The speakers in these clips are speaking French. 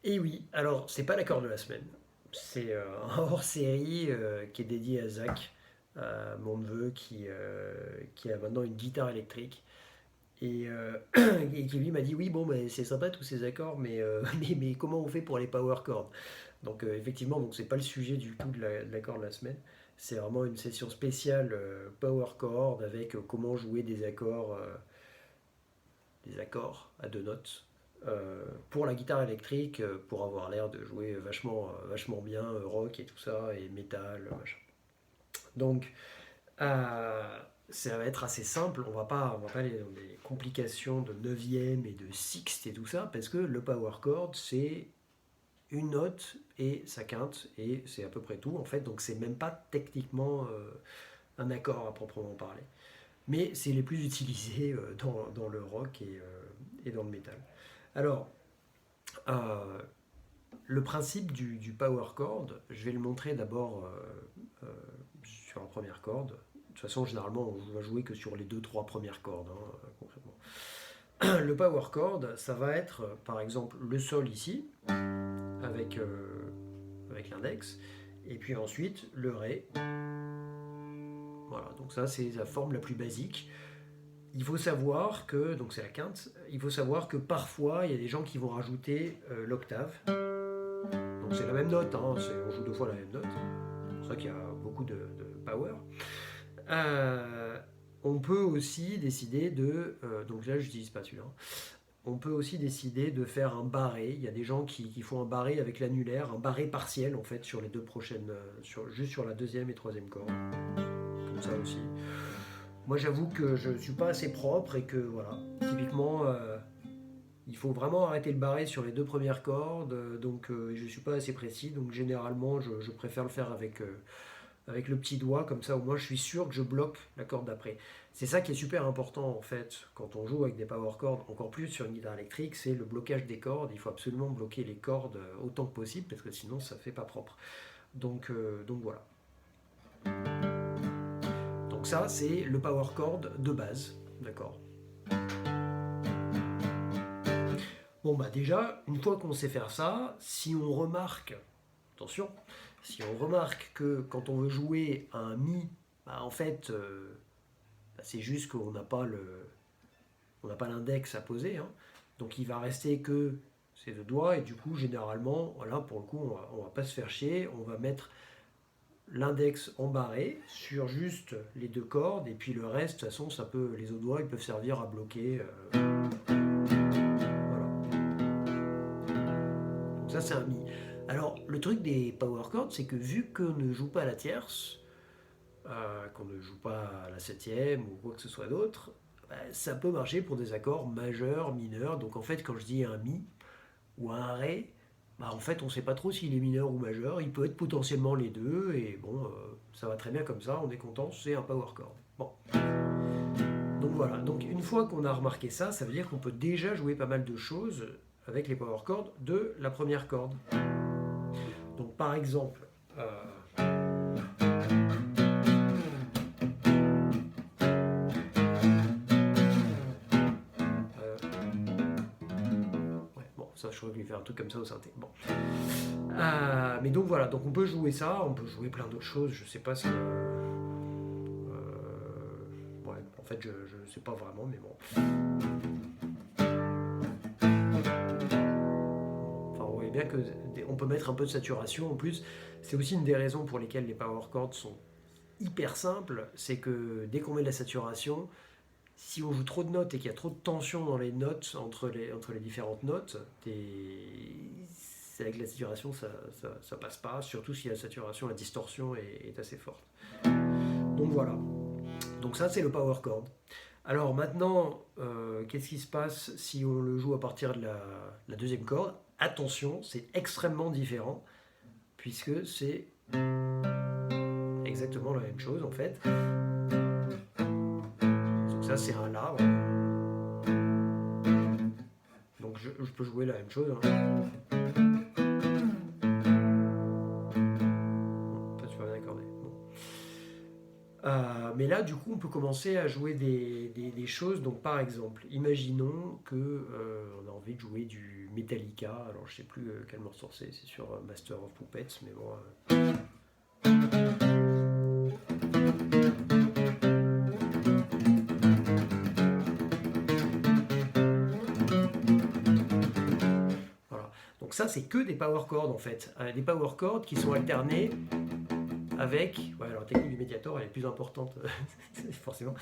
Et oui, alors c'est pas l'accord de la semaine. C'est un hors-série qui est dédié à Zach, mon neveu qui a maintenant une guitare électrique. Et, et qui lui m'a dit oui bon ben, c'est sympa tous ces accords mais comment on fait pour les power chords. Donc effectivement donc c'est pas le sujet du tout de l'accord de la semaine. C'est vraiment une session spéciale power chord avec comment jouer des accords à deux notes pour la guitare électrique pour avoir l'air de jouer vachement bien rock et tout ça et métal machin. Donc ça va être assez simple, on va pas aller dans des complications de neuvième et de sixte et tout ça parce que le power chord c'est une note et sa quinte et c'est à peu près tout en fait, donc c'est même pas techniquement un accord à proprement parler, mais c'est les plus utilisés dans le rock et dans le métal. Alors, euh, le principe du power chord, je vais le montrer d'abord sur la première corde. De toute façon, généralement, on va jouer que sur les deux, trois premières cordes, hein, concrètement. Le power chord, ça va être, par exemple, le sol ici, avec, avec l'index, et puis ensuite le ré. Voilà, donc ça, c'est la forme la plus basique. Il faut savoir que, donc c'est la quinte, il faut savoir que parfois, il y a des gens qui vont rajouter l'octave. Donc c'est la même note, hein, on joue deux fois la même note. C'est pour ça qu'il y a beaucoup de power. Euh, on peut aussi décider donc là je n'utilise pas celui-là, on peut aussi décider de faire un barré. Il y a des gens qui font un barré avec l'annulaire, un barré partiel en fait sur les deux prochaines, juste sur la deuxième et troisième corde, comme ça aussi. Moi j'avoue que je ne suis pas assez propre et que voilà, typiquement il faut vraiment arrêter le barré sur les deux premières cordes, donc je ne suis pas assez précis, donc généralement je préfère le faire avec le petit doigt, comme ça au moins je suis sûr que je bloque la corde d'après. C'est ça qui est super important en fait quand on joue avec des power chords, encore plus sur une guitare électrique, c'est le blocage des cordes. Il faut absolument bloquer les cordes autant que possible parce que sinon ça fait pas propre. Donc voilà. Donc ça c'est le power chord de base, d'accord. Bon bah déjà, une fois qu'on sait faire ça, si on remarque, attention, si on remarque que quand on veut jouer un mi, bah en fait c'est juste qu'on n'a pas l'index à poser, hein. Donc il va rester que ces deux doigts et du coup généralement, voilà, pour le coup on va pas se faire chier, on va mettre l'index en barré sur juste les deux cordes et puis le reste, de toute façon les autres doigts ils peuvent servir à bloquer. Voilà. Donc ça c'est un mi. Alors le truc des power chords c'est que vu qu'on ne joue pas à la tierce, qu'on ne joue pas à la septième ou quoi que ce soit d'autre, bah, ça peut marcher pour des accords majeurs, mineurs. Donc en fait, quand je dis un mi ou un ré, bah, en fait, on ne sait pas trop s'il est mineur ou majeur. Il peut être potentiellement les deux. Et bon, ça va très bien comme ça. On est content. C'est un power chord. Bon. Donc voilà. Donc une fois qu'on a remarqué ça, ça veut dire qu'on peut déjà jouer pas mal de choses avec les power chords de la première corde. Donc par exemple, ouais, bon, ça, je pourrais lui faire un truc comme ça au synthé. Bon. Mais donc voilà, donc on peut jouer ça, on peut jouer plein d'autres choses, je sais pas ce que. Ouais, en fait, je sais pas vraiment, mais bon. Enfin, on voit bien que on peut mettre un peu de saturation en plus. C'est aussi une des raisons pour lesquelles les power chords sont hyper simples, c'est que dès qu'on met de la saturation, si on joue trop de notes et qu'il y a trop de tension dans les notes entre les différentes notes, avec la saturation ça passe pas, surtout si la saturation, la distorsion est assez forte. Donc voilà. Donc ça c'est le power chord. Alors maintenant, qu'est-ce qui se passe si on le joue à partir de la deuxième corde? Attention, c'est extrêmement différent puisque c'est exactement la même chose en fait. Donc ça c'est un La. Voilà. Donc je peux jouer la même chose, hein. Pas super bien accordé. Bon. Mais là, du coup, on peut commencer à jouer des choses. Donc, par exemple, imaginons que on a envie de jouer du Metallica. Alors je sais plus quel morceau c'est sur Master of Puppets, mais bon. Voilà. Donc ça, c'est que des power chords en fait. Des power chords qui sont alternés avec, ouais, alors la technique du médiator elle est plus importante forcément,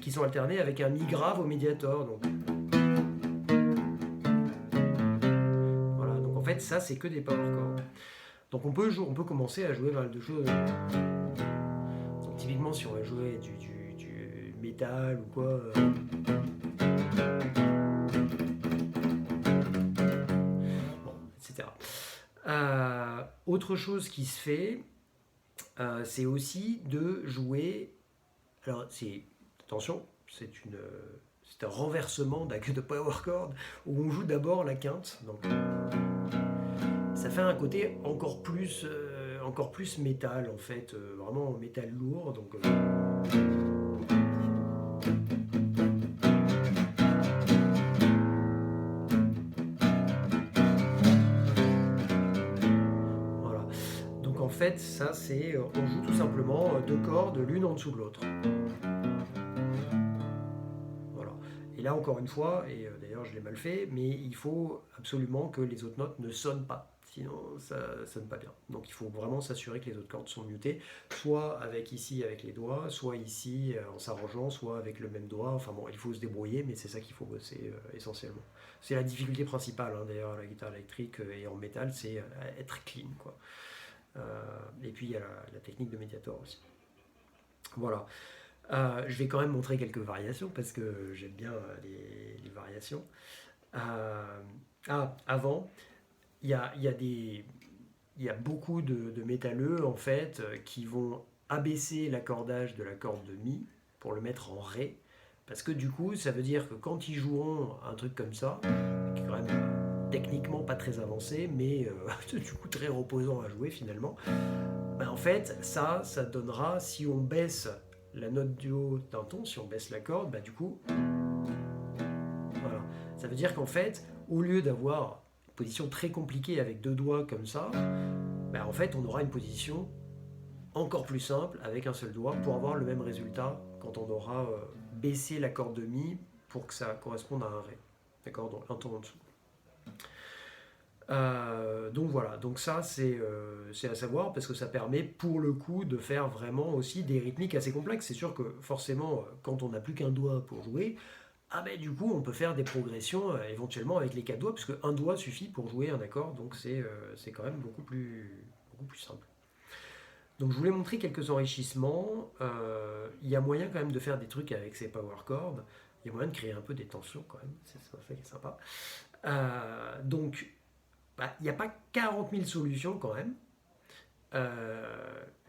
qui sont alternés avec un mi grave au médiator. Donc voilà, donc en fait ça c'est que des power chords. Donc on peut commencer à jouer pas mal de choses. Donc typiquement si on va jouer du métal ou quoi. Bon, etc. Autre chose qui se fait, c'est aussi de jouer. Alors, attention, c'est un renversement de power chord où on joue d'abord la quinte. Donc, ça fait un côté encore plus métal en fait, vraiment métal lourd. Donc, voilà. Donc en fait, ça c'est, on joue tout simplement deux cordes l'une en dessous de l'autre. Voilà. Et là encore une fois, et d'ailleurs je l'ai mal fait, mais il faut absolument que les autres notes ne sonnent pas. Sinon ça sonne pas bien. Donc il faut vraiment s'assurer que les autres cordes sont mutées, soit avec les doigts, soit ici en s'arrangeant, soit avec le même doigt. Enfin bon, il faut se débrouiller, mais c'est ça qu'il faut bosser essentiellement. C'est la difficulté principale d'ailleurs à la guitare électrique et en métal, c'est être clean quoi. Et puis il y a la technique de médiator aussi. Voilà. Je vais quand même montrer quelques variations parce que j'aime bien les variations. Avant, il y a beaucoup de métalleux en fait qui vont abaisser l'accordage de la corde de Mi pour le mettre en Ré. Parce que du coup, ça veut dire que quand ils joueront un truc comme ça, qui est quand même techniquement pas très avancé, mais du coup très reposant à jouer finalement, ben en fait, ça donnera, si on baisse la note du haut d'un ton, si on baisse la corde, bah du coup, voilà. Ça veut dire qu'en fait, au lieu d'avoir une position très compliquée avec deux doigts comme ça, bah en fait, on aura une position encore plus simple avec un seul doigt pour avoir le même résultat quand on aura baissé la corde de Mi pour que ça corresponde à un Ré. D'accord, donc un ton en dessous. Donc voilà, donc ça c'est à savoir parce que ça permet pour le coup de faire vraiment aussi des rythmiques assez complexes. C'est sûr que forcément quand on n'a plus qu'un doigt pour jouer, du coup on peut faire des progressions éventuellement avec les quatre doigts parce qu'un doigt suffit pour jouer un accord, donc c'est quand même beaucoup plus simple. Donc je voulais montrer quelques enrichissements. Il y a moyen quand même de faire des trucs avec ces power chords. Il y a moyen de créer un peu des tensions quand même, c'est ça qui est sympa. Donc il n'y a pas 40 000 solutions quand même.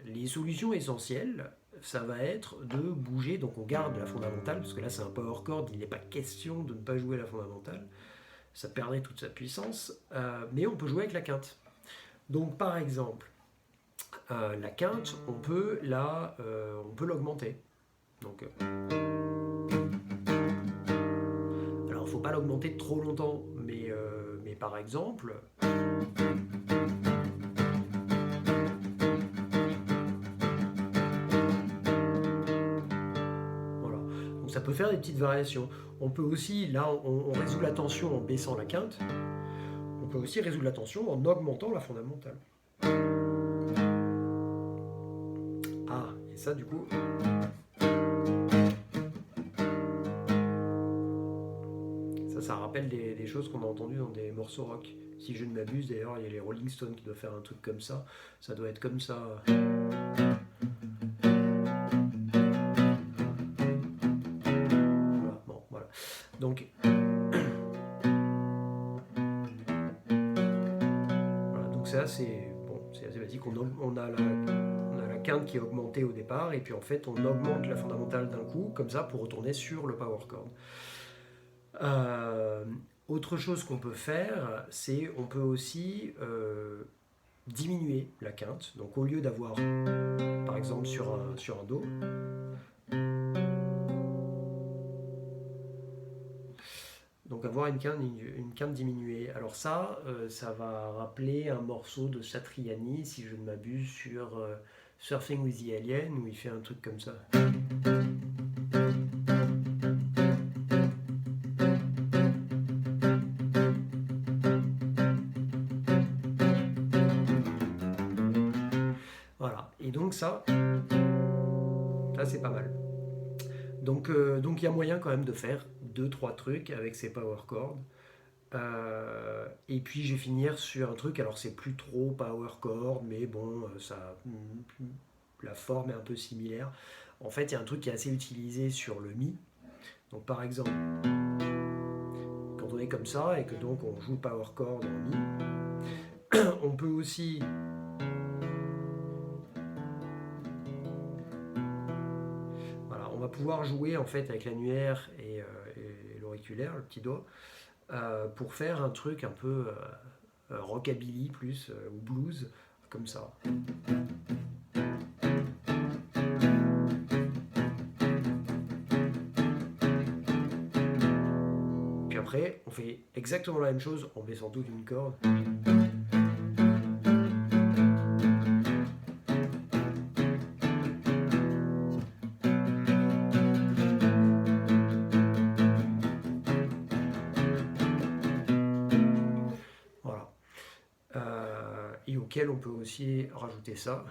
Les solutions essentielles, ça va être de bouger, donc on garde la fondamentale, parce que là c'est un power chord, il n'est pas question de ne pas jouer la fondamentale, ça perdrait toute sa puissance, mais on peut jouer avec la quinte. Donc par exemple, la quinte, on peut l'augmenter. Donc, alors il ne faut pas l'augmenter trop longtemps, mais par exemple, voilà. Donc ça peut faire des petites variations. On peut aussi, là on résout la tension en baissant la quinte, on peut aussi résoudre la tension en augmentant la fondamentale. Et ça du coup, ça rappelle des choses qu'on a entendues dans des morceaux rock. Si je ne m'abuse, d'ailleurs, il y a les Rolling Stones qui doivent faire un truc comme ça. Ça doit être comme ça. Voilà, bon, voilà. Donc, voilà, donc ça, c'est assez basique. On a la quinte qui est augmentée au départ, et puis en fait, on augmente la fondamentale d'un coup, comme ça, pour retourner sur le power chord. Autre chose qu'on peut faire, c'est on peut aussi diminuer la quinte. Donc au lieu d'avoir, par exemple sur un Do, Donc avoir une quinte diminuée. Alors ça, ça va rappeler un morceau de Satriani, si je ne m'abuse, sur Surfing with the Alien, où il fait un truc comme ça. Voilà. Et donc ça c'est pas mal. Donc il y a moyen quand même de faire deux trois trucs avec ces power chords. Et puis je vais finir sur un truc, alors c'est plus trop power chord, mais bon, la forme est un peu similaire. En fait, il y a un truc qui est assez utilisé sur le Mi. Donc par exemple, quand on est comme ça et que donc on joue power chord en Mi, on peut aussi voilà, on va pouvoir jouer en fait avec l'annulaire et l'auriculaire, le petit doigt, pour faire un truc un peu rockabilly plus ou blues comme ça. Puis après, on fait exactement la même chose en baissant toute une corde. Voilà. Et auquel on peut aussi rajouter ça.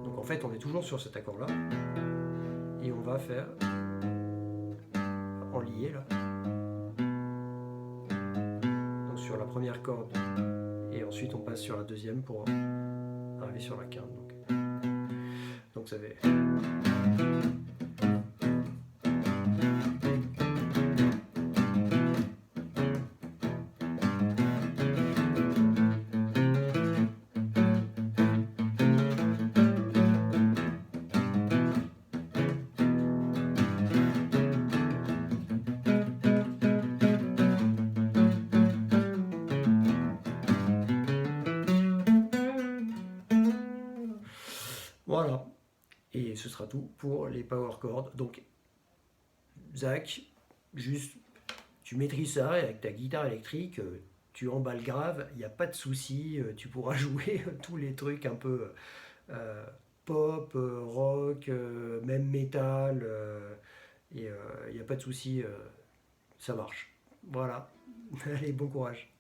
Donc en fait, on est toujours sur cet accord-là. Et on va faire en lié là. Donc sur la première corde. Et ensuite on passe sur la deuxième pour arriver sur la quinte. Donc ça fait. Voilà. Et ce sera tout pour les power chords. Donc, Zach, juste, tu maîtrises ça avec ta guitare électrique, tu emballes grave, il n'y a pas de souci, tu pourras jouer tous les trucs un peu euh, pop, rock, même métal, et il n'y a pas de souci, ça marche. Voilà. Allez, bon courage.